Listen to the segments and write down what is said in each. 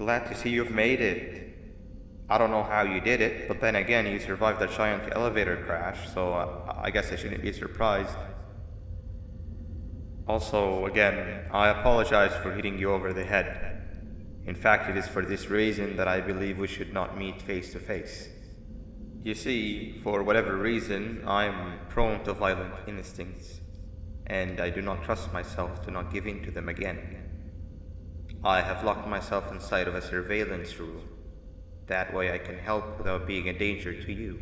Glad to see you've made it. I don't know how you did it, but then again, you survived a giant elevator crash, so I guess I shouldn't be surprised. Also, again, I apologize for hitting you over the head. In fact, it is for this reason that I believe we should not meet face to face. You see, for whatever reason, I'm prone to violent instincts, and I do not trust myself to not give in to them again. I have locked myself inside of a surveillance room. That way I can help without being a danger to you.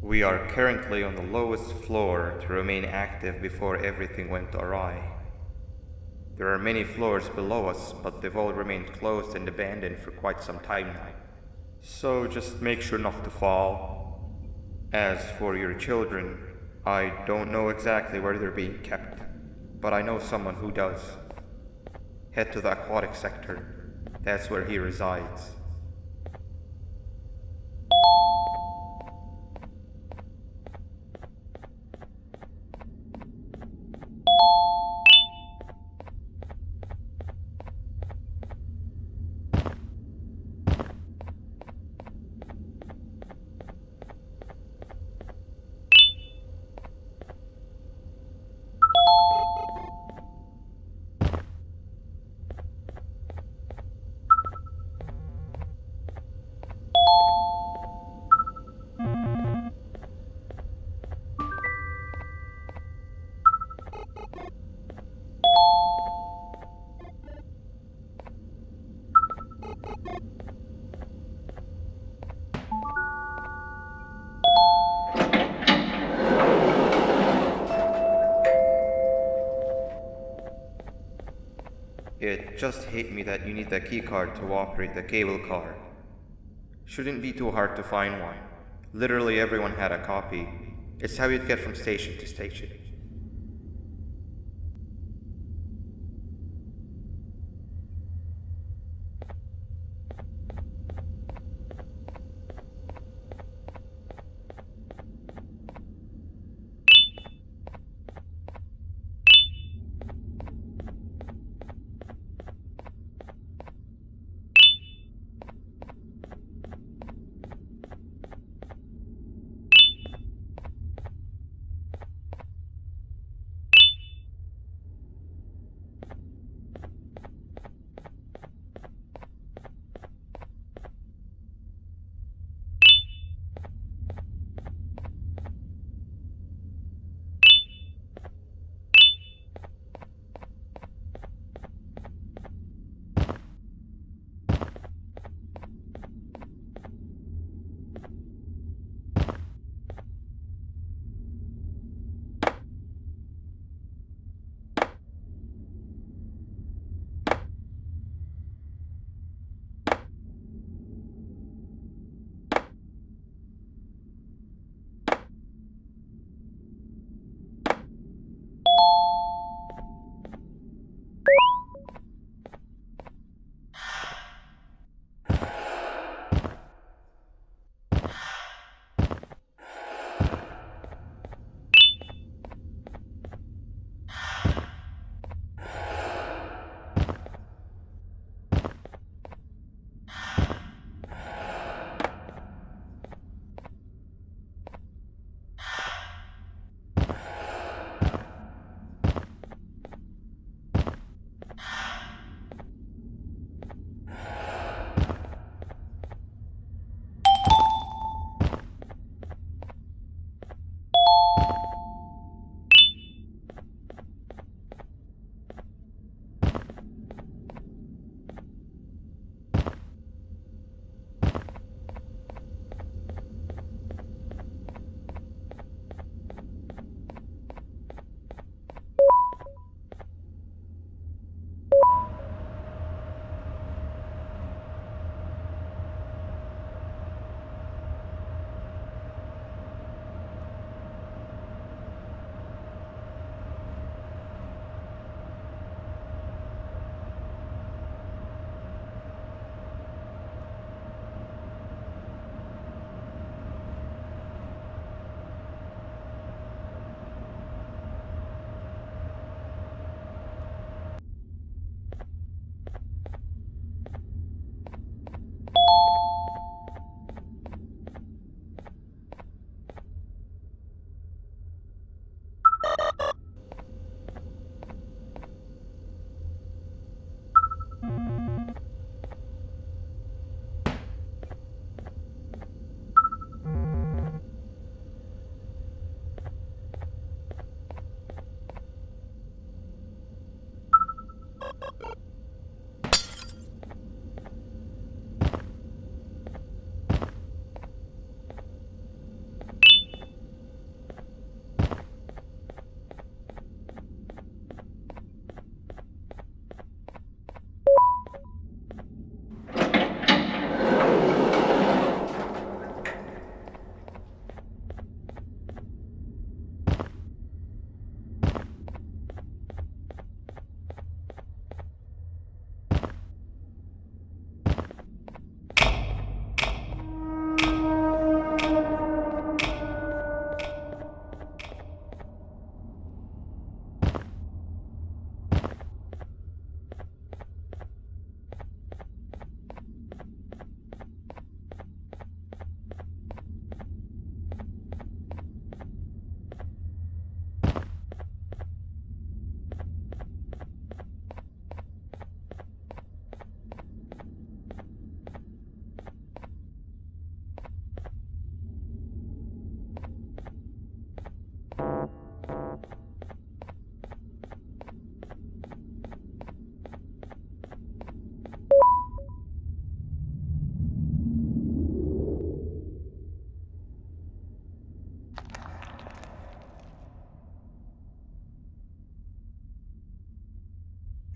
We are currently on the lowest floor to remain active before everything went awry. There are many floors below us, but they've all remained closed and abandoned for quite some time now. So just make sure not to fall. As for your children, I don't know exactly where they're being kept, but I know someone who does. Head to the aquatic sector. That's where he resides. It just hit me that you need the keycard to operate the cable car. Shouldn't be too hard to find one. Literally everyone had a copy. It's how you'd get from station to station.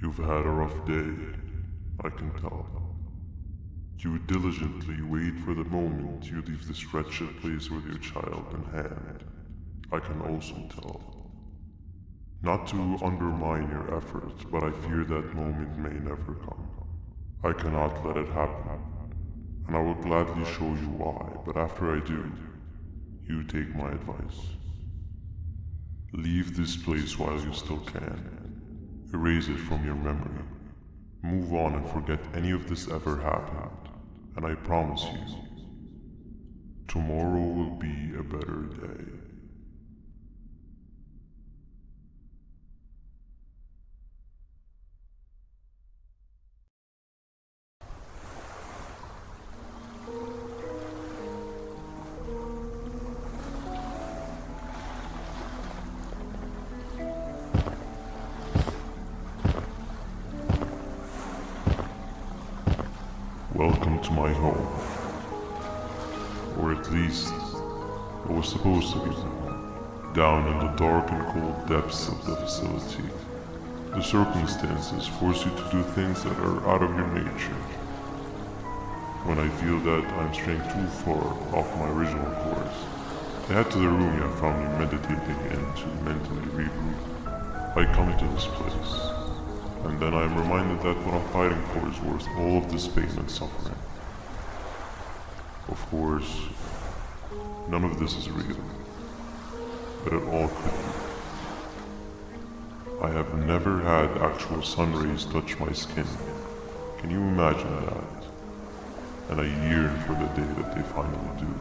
You've had a rough day, I can tell. You diligently wait for the moment you leave this wretched place with your child in hand. I can also tell. Not to undermine your efforts, but I fear that moment may never come. I cannot let it happen, and I will gladly show you why, but after I do, you take my advice. Leave this place while you still can. Erase it from your memory. Move on and forget any of this ever happened, and I promise you, tomorrow will be a better day. Welcome to my home. Or at least, it was supposed to be. Down in the dark and cold depths of the facility, the circumstances force you to do things that are out of your nature. When I feel that I'm straying too far off my original course, I head to the room you have found me meditating in to mentally regroup. I come to this place, and then I am reminded that what I'm fighting for is worth all of this pain and suffering. Of course, none of this is real, but it all could be. I have never had actual sun rays touch my skin. Can you imagine that? And I yearn for the day that they finally do.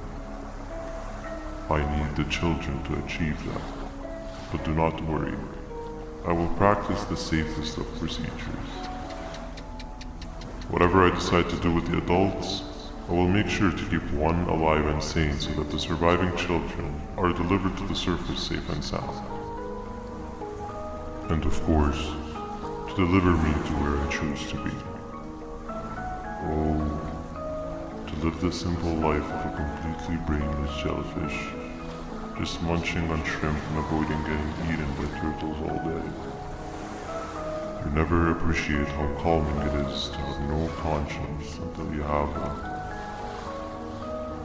I need the children to achieve that, but do not worry. I will practice the safest of procedures. Whatever I decide to do with the adults, I will make sure to keep one alive and sane so that the surviving children are delivered to the surface safe and sound. And of course, to deliver me to where I choose to be. Oh, to live the simple life of a completely brainless jellyfish, just munching on shrimp and avoiding getting eaten by turtles all day. You never appreciate how calming it is to have no conscience until you have one.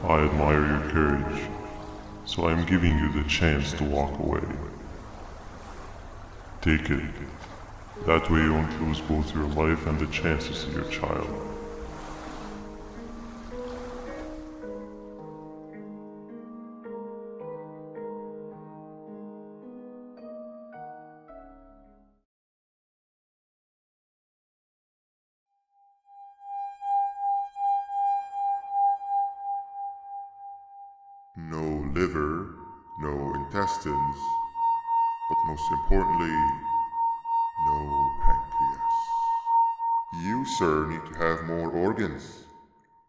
I admire your courage, so I am giving you the chance to walk away. Take it. That way you won't lose both your life and the chance to see your child. No liver, no intestines, but most importantly, no pancreas. You, sir, need to have more organs.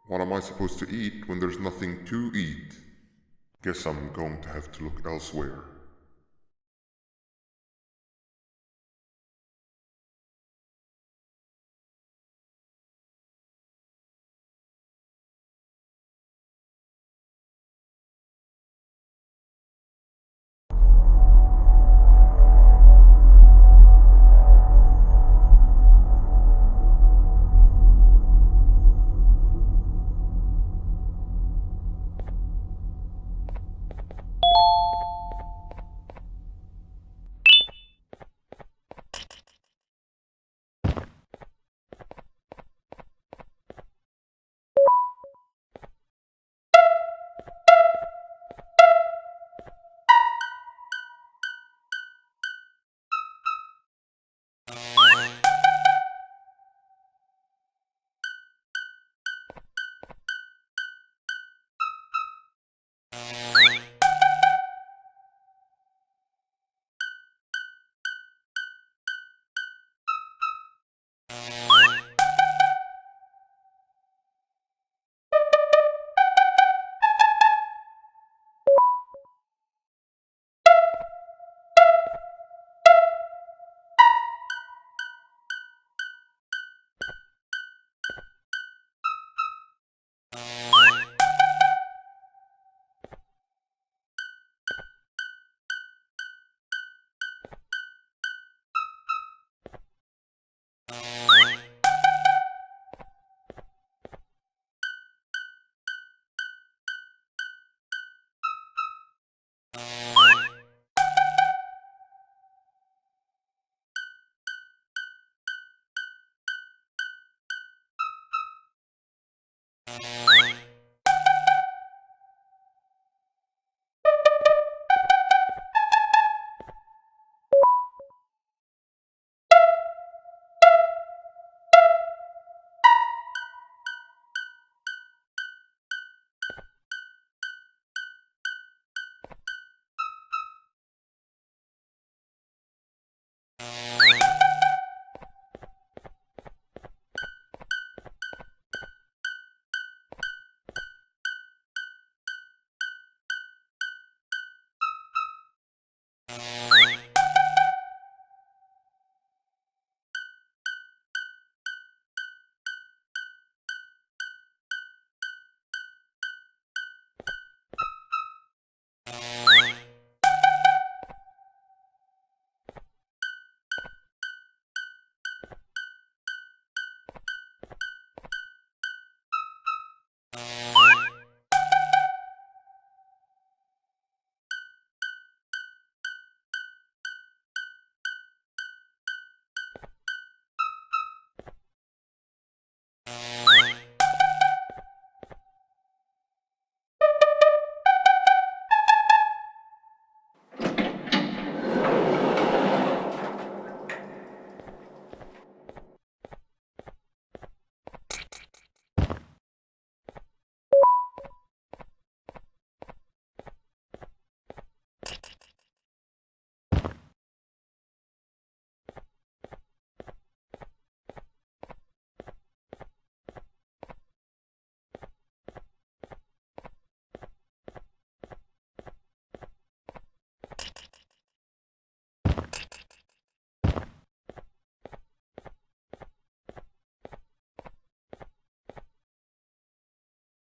What am I supposed to eat when there's nothing to eat? Guess I'm going to have to look elsewhere.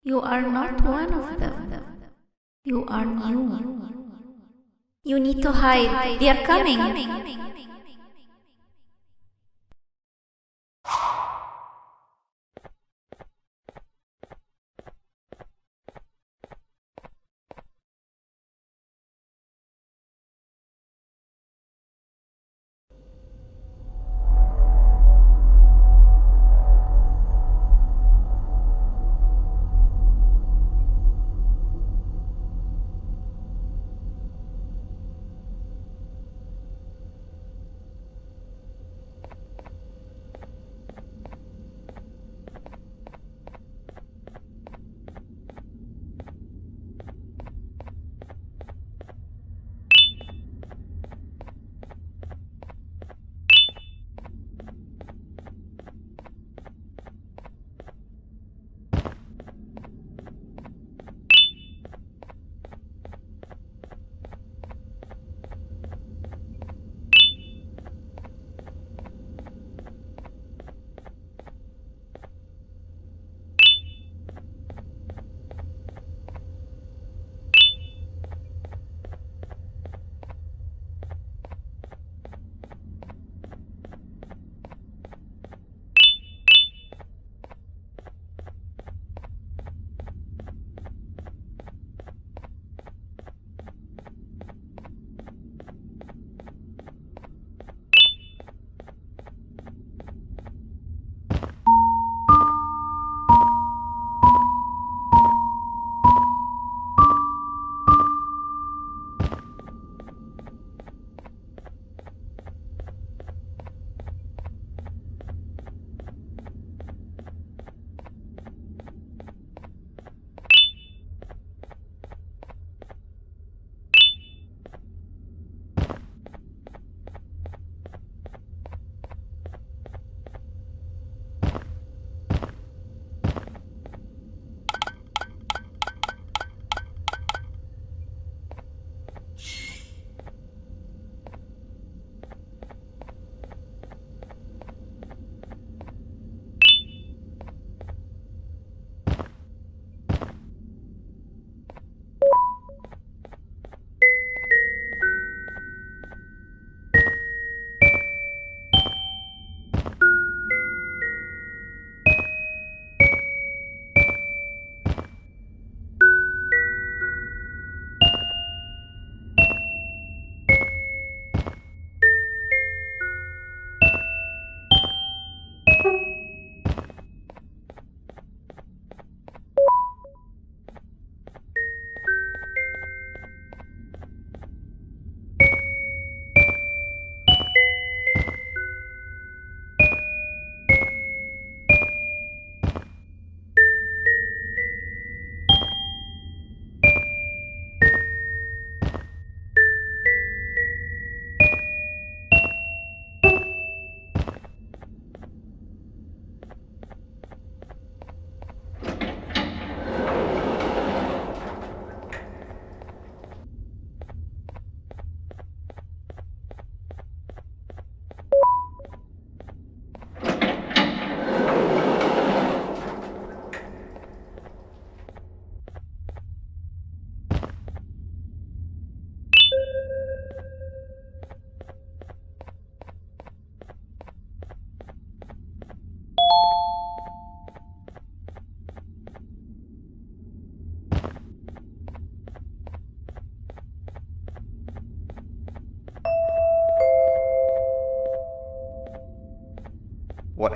You are not one of them. You are new. You need to hide. They are coming.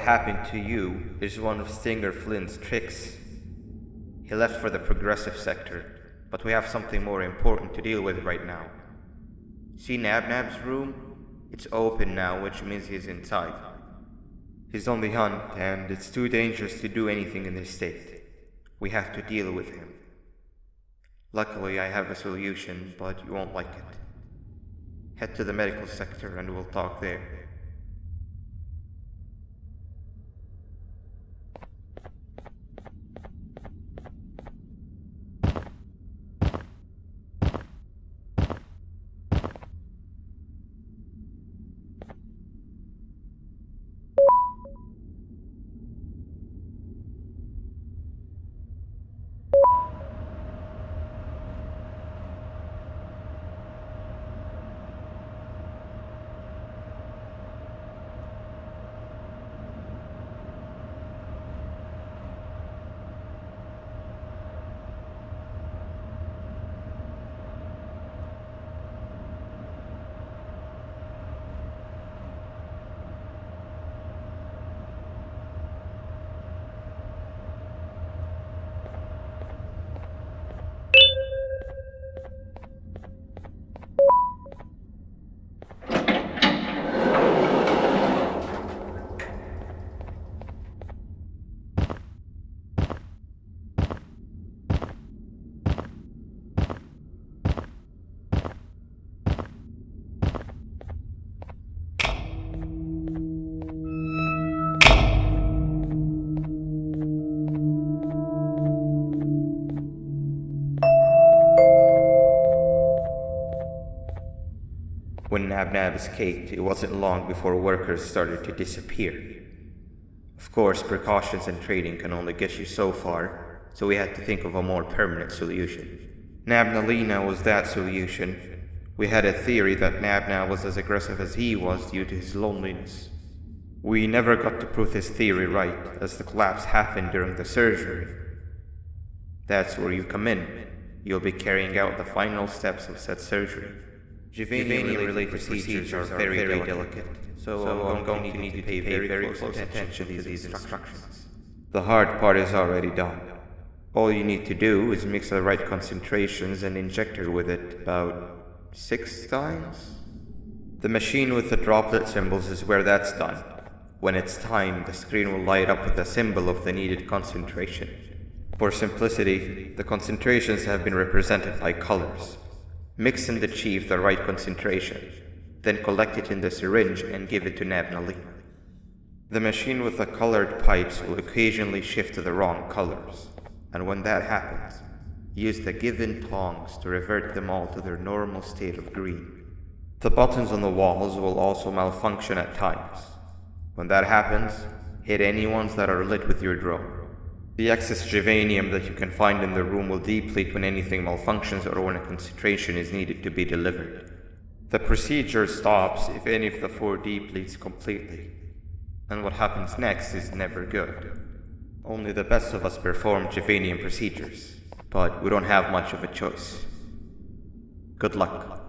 happened to you is one of Stinger Flynn's tricks. He left for the progressive sector, but we have something more important to deal with right now. See Nabnab's room? It's open now, which means he's inside. He's on the hunt, and it's too dangerous to do anything in this state. We have to deal with him. Luckily, I have a solution, but you won't like it. Head to the medical sector and we'll talk there. When Nabnab escaped, it wasn't long before workers started to disappear. Of course, precautions and trading can only get you so far, so we had to think of a more permanent solution. Nabnalina was that solution. We had a theory that Nabnab was as aggressive as he was due to his loneliness. We never got to prove this theory right, as the collapse happened during the surgery. That's where you come in. You'll be carrying out the final steps of said surgery. Juvenium-related procedures are very delicate, so I'm going to need to pay very close attention to these instructions. The hard part is already done. All you need to do is mix the right concentrations and inject her with it about 6 times. The machine with the droplet symbols is where that's done. When it's time, the screen will light up with the symbol of the needed concentration. For simplicity, the concentrations have been represented by colors. Mix and achieve the right concentration, then collect it in the syringe and give it to Nabnalina. The machine with the colored pipes will occasionally shift to the wrong colors, and when that happens, use the given tongs to revert them all to their normal state of green. The buttons on the walls will also malfunction at times. When that happens, hit any ones that are lit with your drone. The excess juvenium that you can find in the room will deplete when anything malfunctions or when a concentration is needed to be delivered. The procedure stops if any of the 4 depletes completely, and what happens next is never good. Only the best of us perform juvenium procedures, but we don't have much of a choice. Good luck.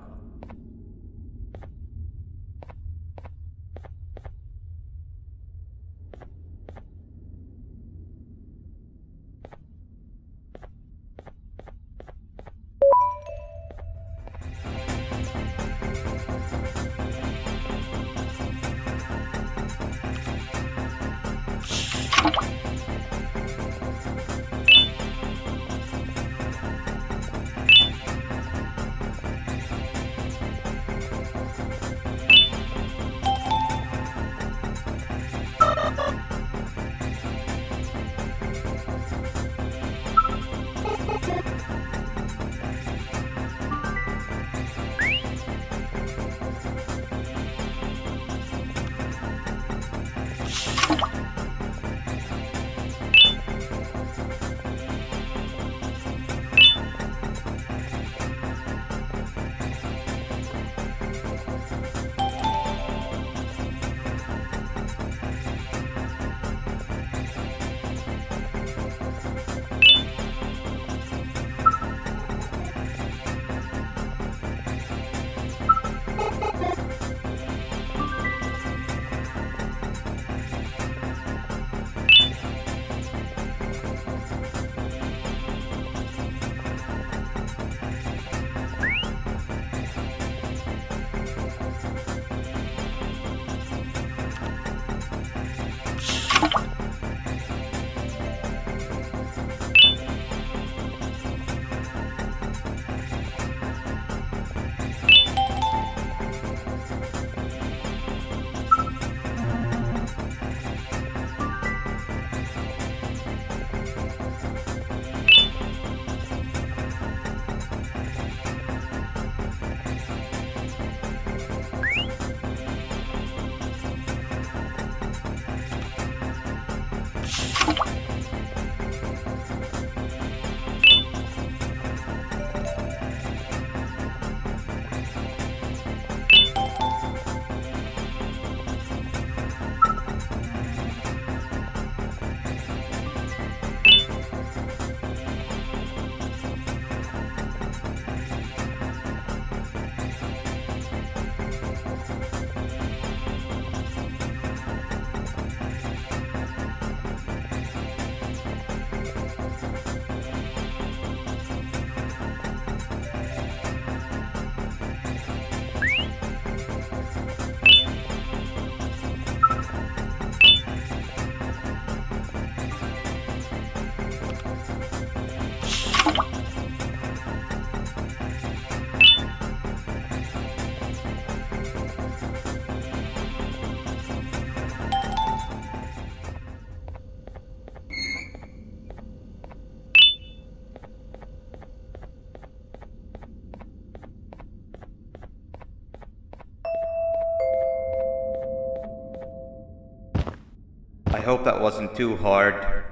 I hope that wasn't too hard.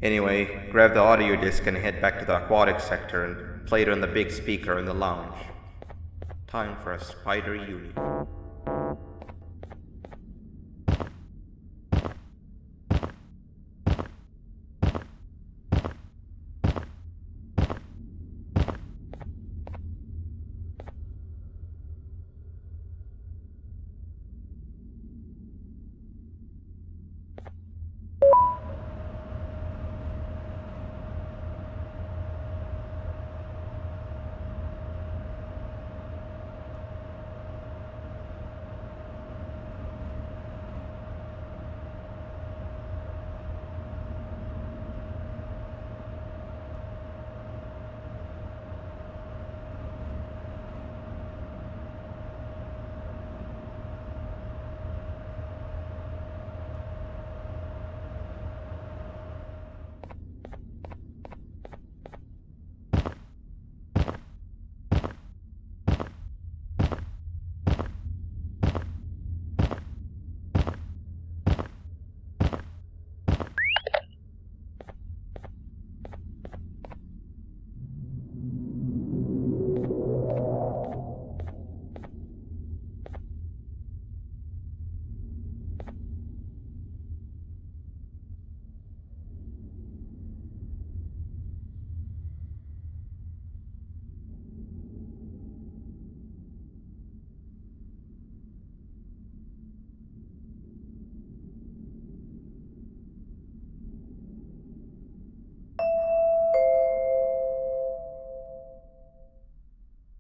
Anyway, grab the audio disc and head back to the aquatic sector and play it on the big speaker in the lounge. Time for a spider uni.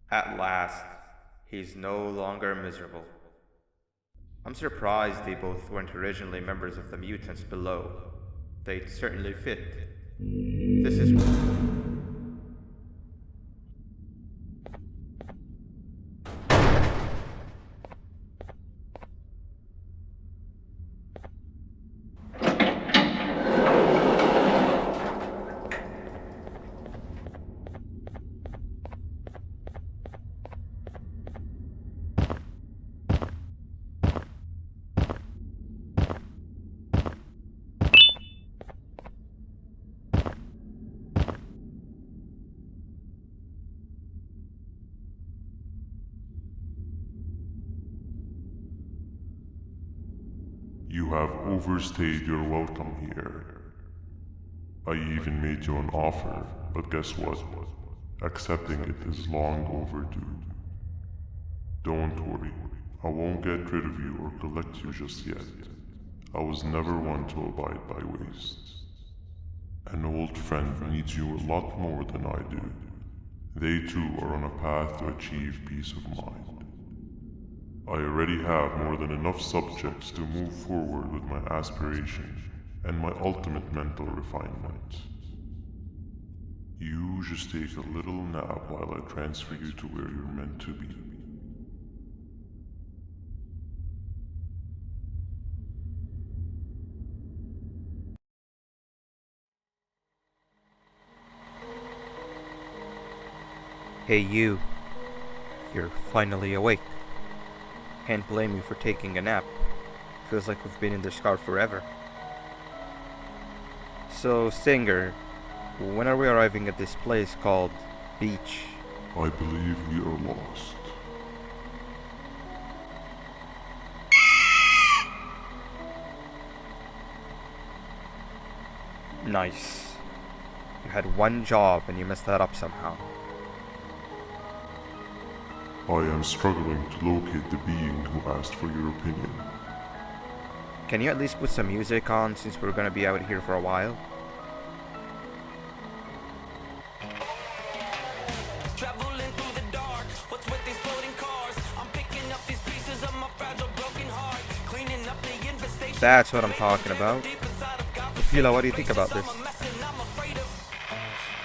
At last, he's no longer miserable. I'm surprised they both weren't originally members of the mutants below. They'd certainly fit. This is... You have overstayed your welcome here. I even made you an offer, but guess what? Accepting it is long overdue. Don't worry, I won't get rid of you or collect you just yet. I was never one to abide by waste. An old friend needs you a lot more than I do. They too are on a path to achieve peace of mind. I already have more than enough subjects to move forward with my aspiration and my ultimate mental refinement. You just take a little nap while I transfer you to where you're meant to be. Hey you. You're finally awake. Can't blame you for taking a nap. Feels like we've been in this car forever. So, Stinger, when are we arriving at this place called Beach? I believe we are lost. Nice. You had one job and you messed that up somehow. I am struggling to locate the being who asked for your opinion. Can you at least put some music on since we're gonna be out here for a while? Traveling through the dark, what's with these floating cars? I'm picking up these pieces of my fragile broken heart, cleaning up the infestation. That's what I'm talking about. Fila, what do you think about this?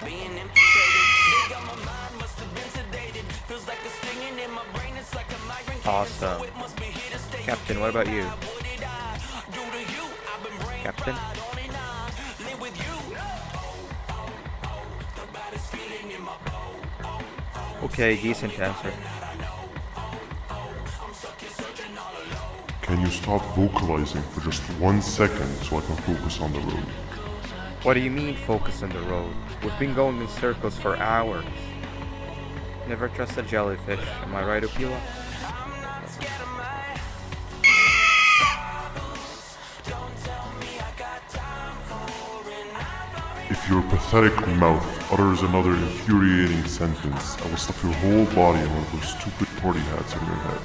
Being infiltrated, they got my mind, must have been sedated. Feels like a stinging in my brain, it's like a migraine. Awesome. It must be here to stay. Captain, what about you? What did I do to you? I've been brain Captain? fried on and on. Live with you. The baddest feeling in my bow. Okay, decent answer. Can you stop vocalizing for just 1 second so I can focus on the road? What do you mean focus on the road? We've been going in circles for hours. Never trust a jellyfish, am I right, Upila? If your pathetic mouth utters another infuriating sentence, I will stuff your whole body in one of those stupid party hats on your head.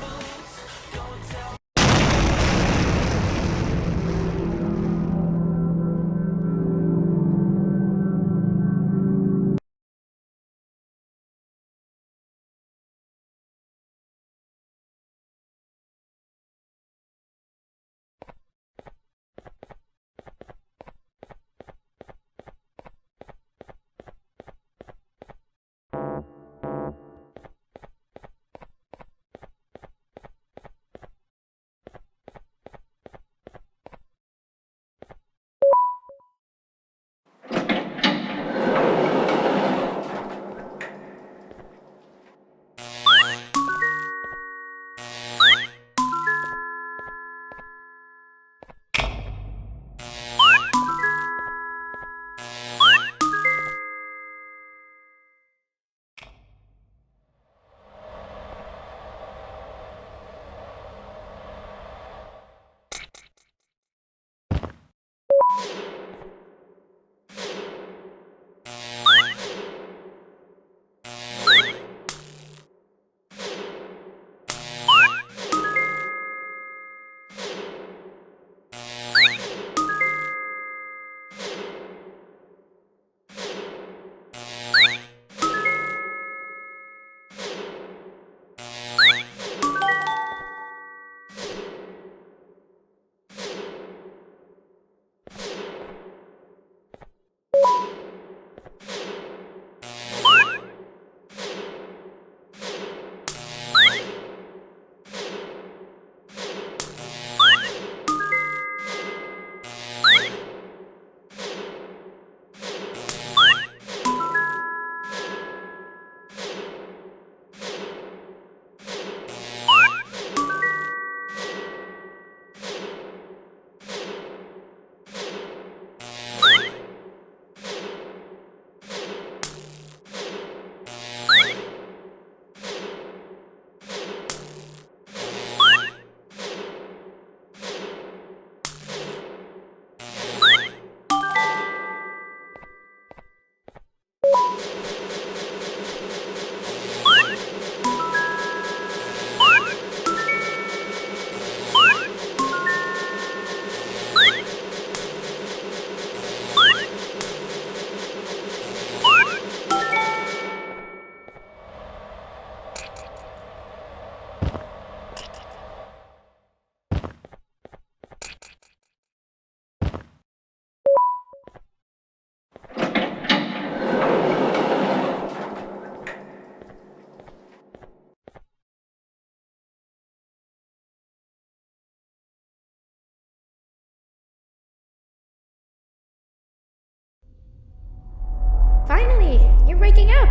Finally, you're waking up!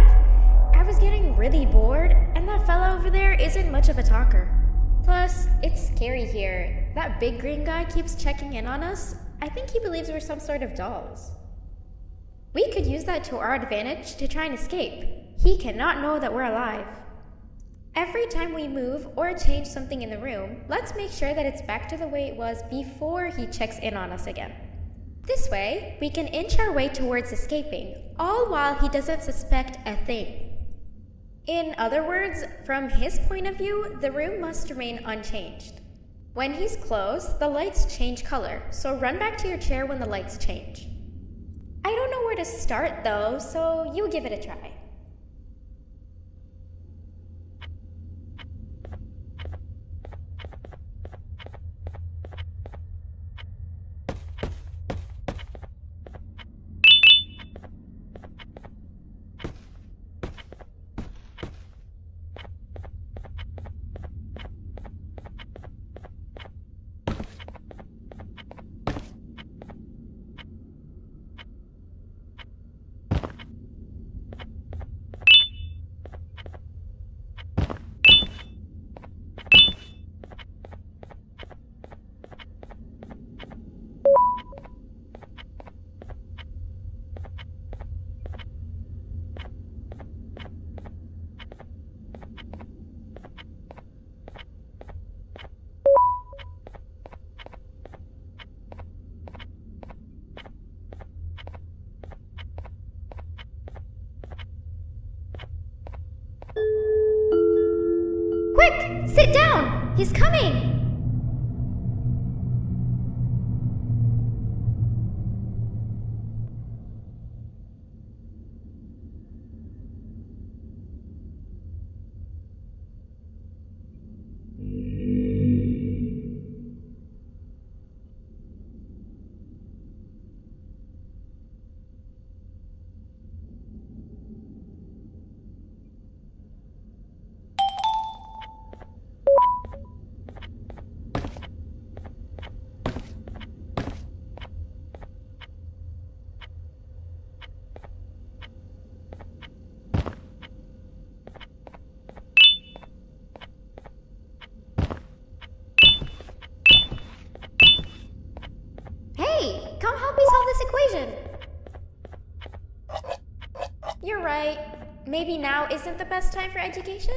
I was getting really bored, and that fella over there isn't much of a talker. Plus, it's scary here. That big green guy keeps checking in on us. I think he believes we're some sort of dolls. We could use that to our advantage to try and escape. He cannot know that we're alive. Every time we move or change something in the room, let's make sure that it's back to the way it was before he checks in on us again. This way, we can inch our way towards escaping, all while he doesn't suspect a thing. In other words, from his point of view, the room must remain unchanged. When he's close, the lights change color, so run back to your chair when the lights change. I don't know where to start though, so you give it a try. Quick! Sit down! He's coming! Hey, come help me solve this equation! You're right. Maybe now isn't the best time for education?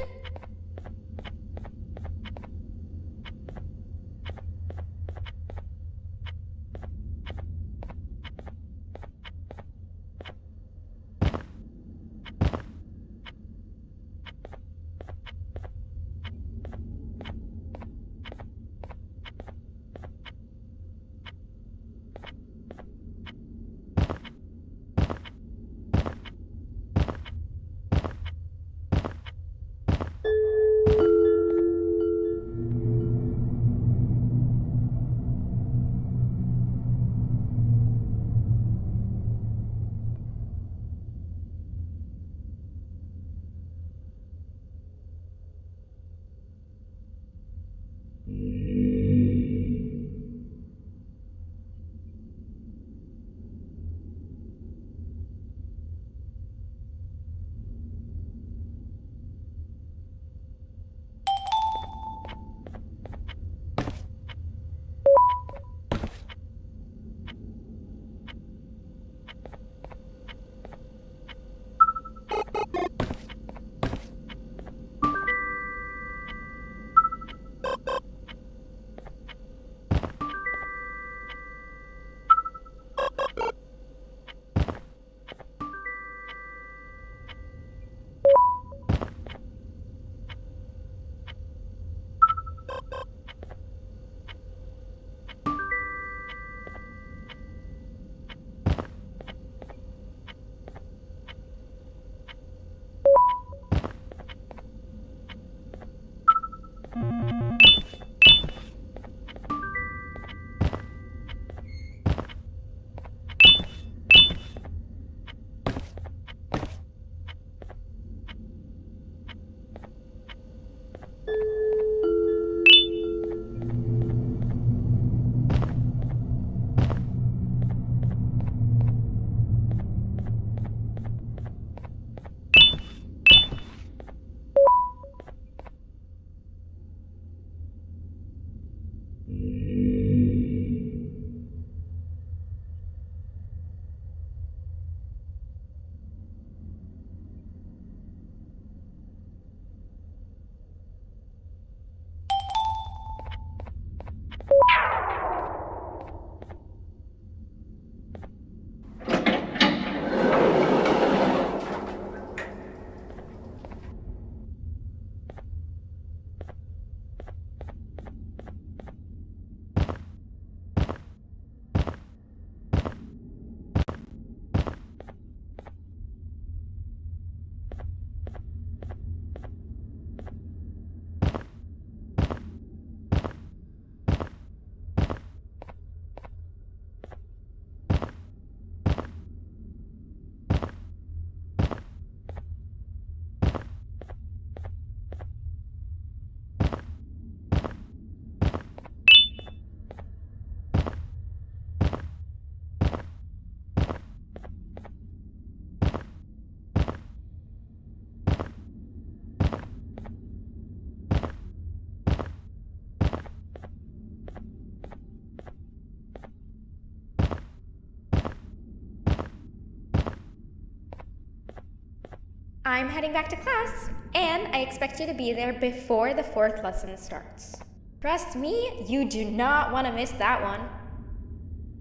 I'm heading back to class, and I expect you to be there before the 4th lesson starts. Trust me, you do not want to miss that one.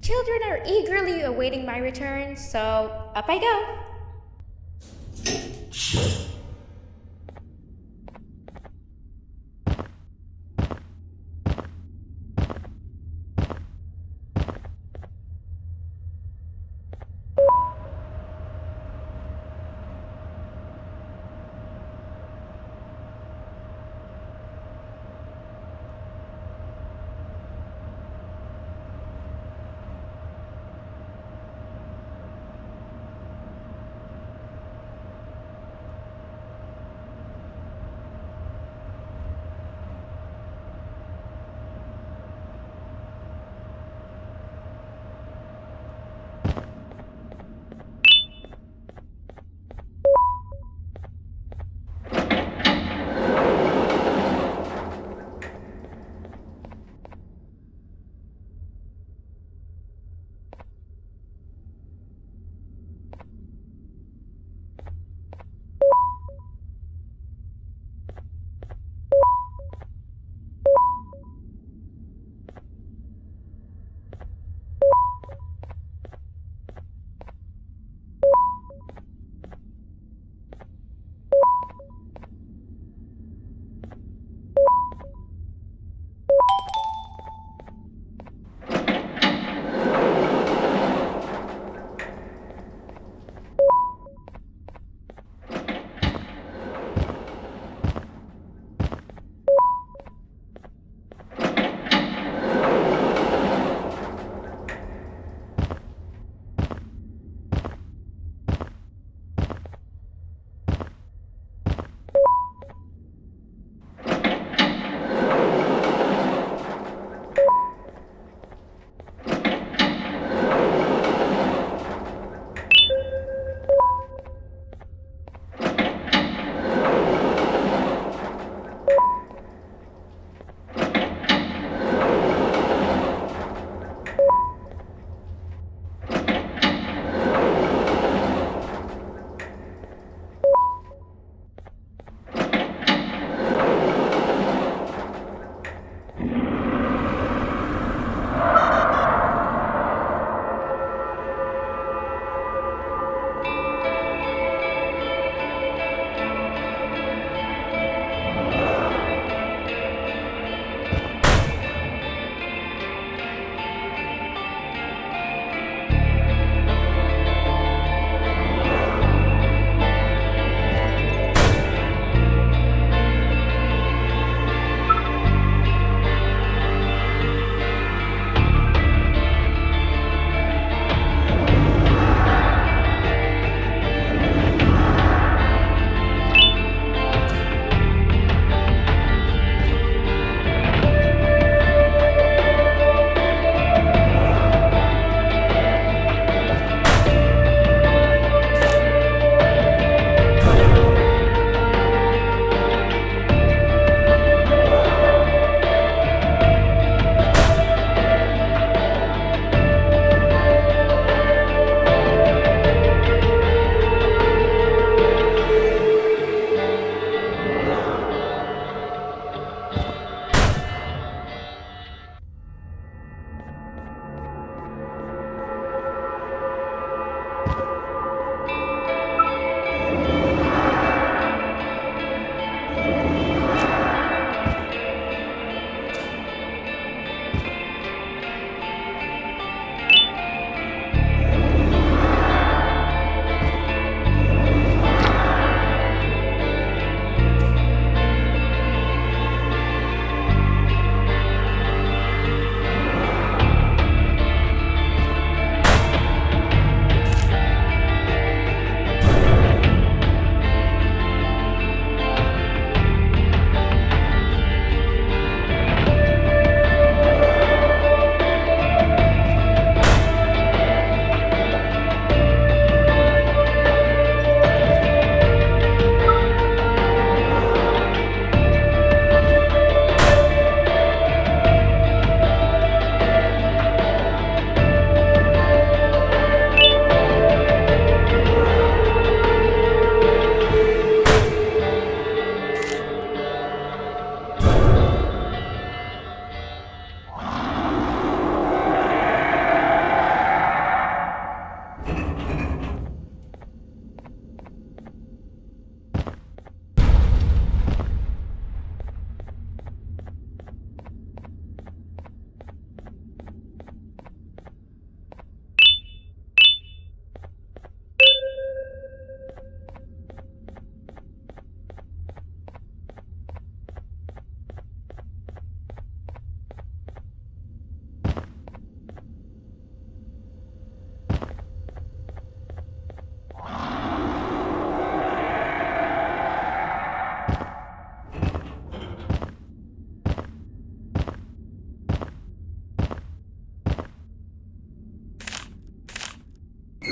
Children are eagerly awaiting my return, so up I go.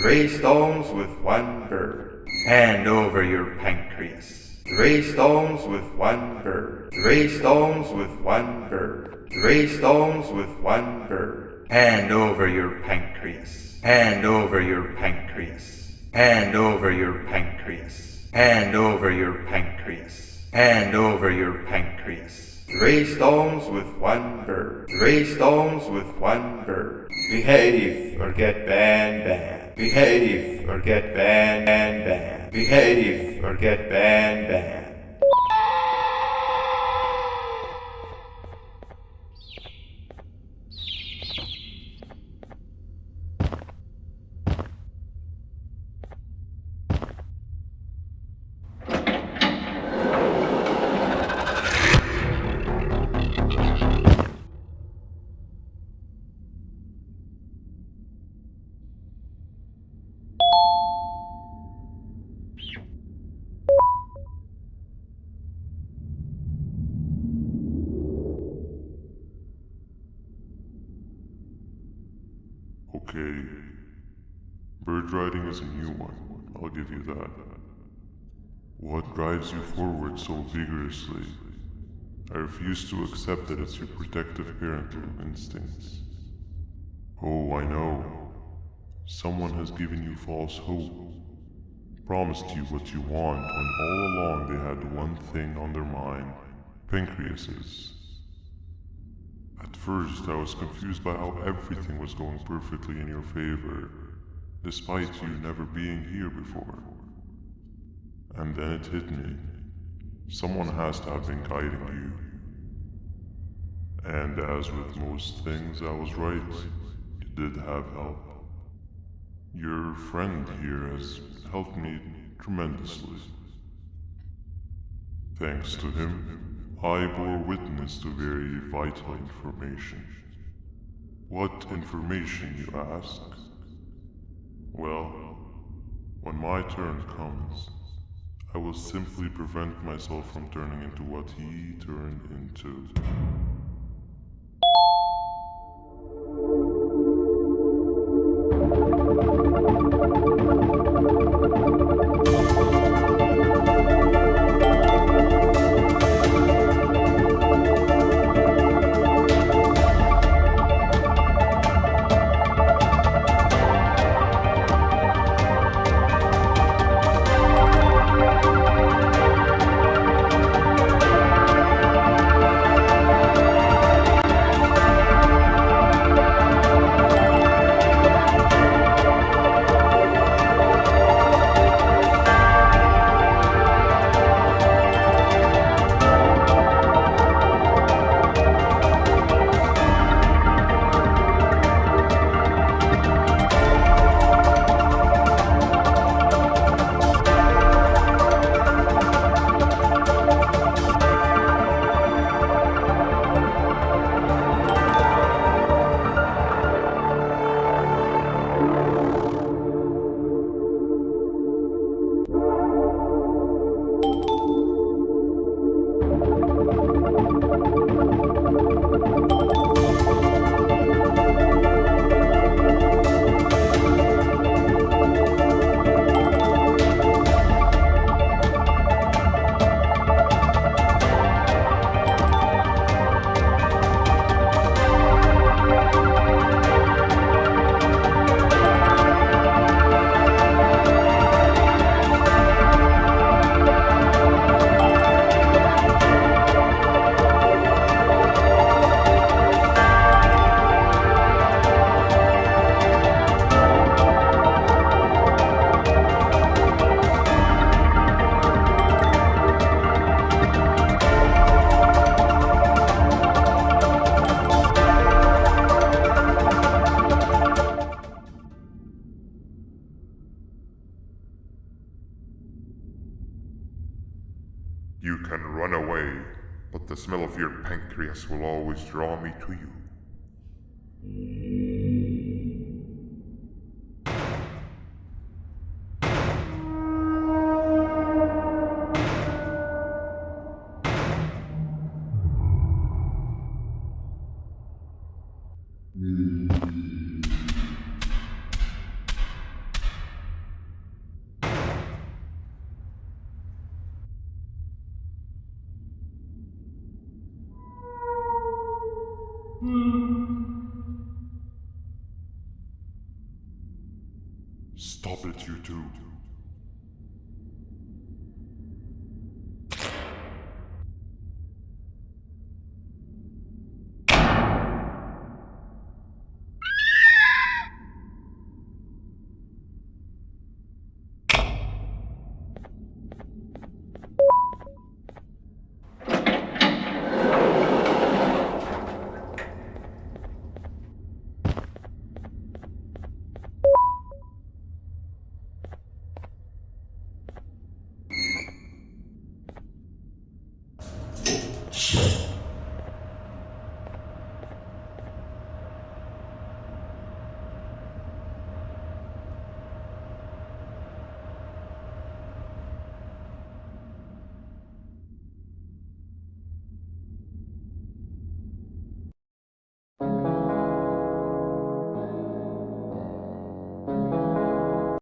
3 stones with 1 bird. Hand over your pancreas. 3 stones with 1 bird. 3 stones with 1 bird. 3 stones with 1 bird. Hand over your pancreas. Hand over your pancreas. Hand over your pancreas. Hand over your pancreas. Hand over your pancreas. 3 stones with 1 bird. 3 stones with 1 bird. Behave or get banned. Behave or get banned. Behave or get banned. Okay. Bird riding is a new one, I'll give you that. What drives you forward so vigorously? I refuse to accept that it's your protective parental instincts. Oh, I know. Someone has given you false hope. Promised you what you want when all along they had one thing on their mind. Pancreases. At first, I was confused by how everything was going perfectly in your favor, despite you never being here before. And then it hit me. Someone has to have been guiding you. And as with most things, I was right. You did have help. Your friend here has helped me tremendously. Thanks to him, I bore witness to very vital information. What information, you ask? Well, when my turn comes, I will simply prevent myself from turning into what he turned into. You can run away, but the smell of your pancreas will always draw me to you. Stop it, you two.